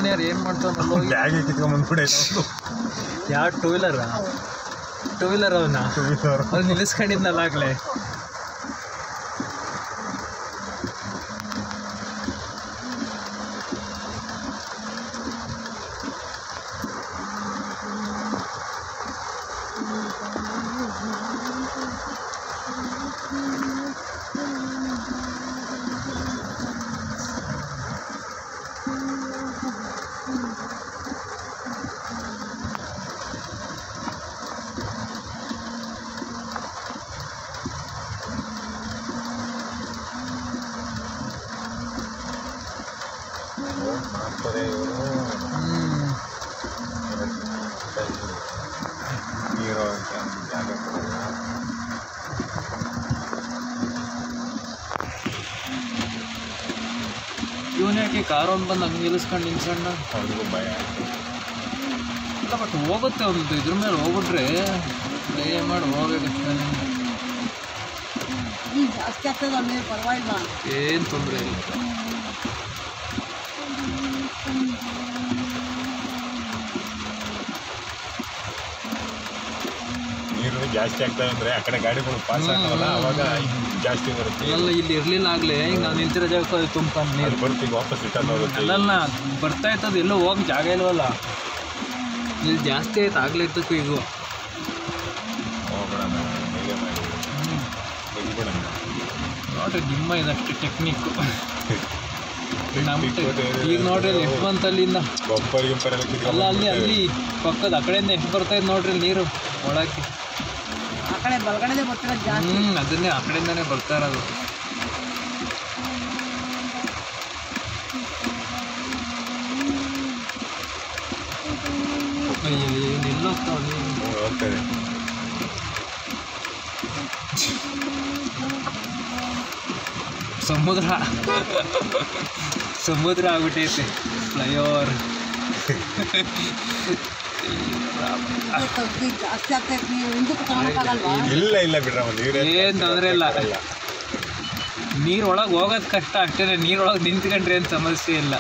Engineer ಏನು ಮಾಡ್ತಾನಲ್ಲೋ ಬ್ಯಾಗೆ ಕಿತ್ಕೊಂಡ್ಬಂದ್ಬಿಡೆ ಯಾವ two wheeler ಅವನ್ನ ಅವ್ರು ನಿಲ್ಲಿಸ್ಕೊಂಡಿದ್ನಲ್ಲ ಆಗಲೇ. ಮಾಡ್ತಾರೆ ಇವರು ನೀರು ಜಾಗ ಕೊಡಲ್ಲ. ಇವನ್ಯಾಕೆ ಕಾರ್ ಒಂದು ಬಂದು ಹಂಗೆ ನಿಲ್ಲಿಸ್ಕೊಂಡು ನಿಲ್ಸಣ್ಣ. ಅವ್ರಿಗೂ ಭಯ ಇಲ್ಲ ಬಟ್ ಹೋಗುತ್ತೆ ಒಂದು ಇದ್ರ ಮೇಲೆ ಹೋಗ್ಬಿಟ್ರೆ ದಯಮಾಡಿ ಹೋಗ್ಬೇಕಷ್ಟೇ. ಜಾಸ್ತಿ ಆಗ್ತದೆ ಪರವಾಗಿಲ್ಲ, ಏನು ತೊಂದರೆ ಇಲ್ಲ. ನೀರು ಜಾಸ್ತಿ ಆಗ್ತದೆ ಅಂದರೆ ಆ ಕಡೆ ಗಾಡಿಗಳು ಪಾಸ್ ಆಗ್ತಾವಲ್ಲ ಅವಾಗ ಜಾಸ್ತಿ ಬರುತ್ತೆ. ಎಲ್ಲ ಇಲ್ಲಿ ಇರಲಿಲ್ಲ ಆಗಲೇ ಈಗ ನಾವು ನಿಂತಿರೋ ಜಾಗಕ್ಕೆ ತುಂಬ್ಕೊಂಡು ನೀರು ಬರ್ತೀವಿ ವಾಪಸ್ ರಿಟರ್ನ್ ಹೋಗುತ್ತೆ. ಅಲ್ಲಲ್ಲ ಬರ್ತಾ ಇರ್ತದೆ, ಎಲ್ಲೋ ಹೋಗಿ ಜಾಗ ಇಲ್ವಲ್ಲ, ಇಲ್ಲಿ ಜಾಸ್ತಿ ಆಯ್ತು ಆಗಲೇ ಇರ್ತಕ್ಕೂ ಈಗ ಹೋಗೋಣ ಹೇಗೆ ಮಾಡಿ ಬಂದ್ಬಿಡೋಣ. ನೋಡ್ರಿ ನಿಮ್ಮ ಇದಷ್ಟು ಟೆಕ್ನಿಕ್ಕು ನಮ್ಮ ಈಗ ನೋಡ್ರಿ ಅಲ್ಲಿ ಎಷ್ಟು ಬಂತು ಅಲ್ಲಿಂದ ಬೊಪ್ಪರ್ ಗಿಂಪರ್ ಎಲ್ಲ ಅಲ್ಲ ಅಲ್ಲಿ ಪಕ್ಕದ ಆ ಕಡೆಯಿಂದ ಎಷ್ಟು ಬರ್ತಾಯಿದ್ದು ನೋಡ್ರಿ ನೀರು ಒಳಕ್ಕೆ. ಆ ಕಡೆ ಬಲಗಡೆದೇ ಬರ್ತಿರೋದು ಜಾಸ್ತಿ. ಅದನ್ನೇ ಆ ಕಡೆಯಿಂದನೇ ಬರ್ತಾ ಇರೋದು. ನಿಲ್ಲೋಗ್ತಾವ ಹೋಗ್ತದೆ. ಸಮುದ್ರ ಆಗ್ಬಿಟ್ಟೈತೆ ಫ್ಲೈಓವರ್. ಜಾಸ್ತಿ ಆಗ್ತೈತೆ, ನೀವು ಹಿಂದಕ್ಕೆ ತಗೊಳಕ್ಕಾಗಲ್ವಾ? ಇಲ್ಲ ಬಿಡ್ರಮ್ಮ, ಏನು ತೊಂದರೆ ಇಲ್ಲ. ನೀರೊಳಗೆ ಹೋಗೋದು ಕಷ್ಟ ಅಷ್ಟೇ, ನೀರೊಳಗೆ ನಿಂತ್ಕೊಂಡ್ರೆ ಏನು ಸಮಸ್ಯೆ ಇಲ್ಲ.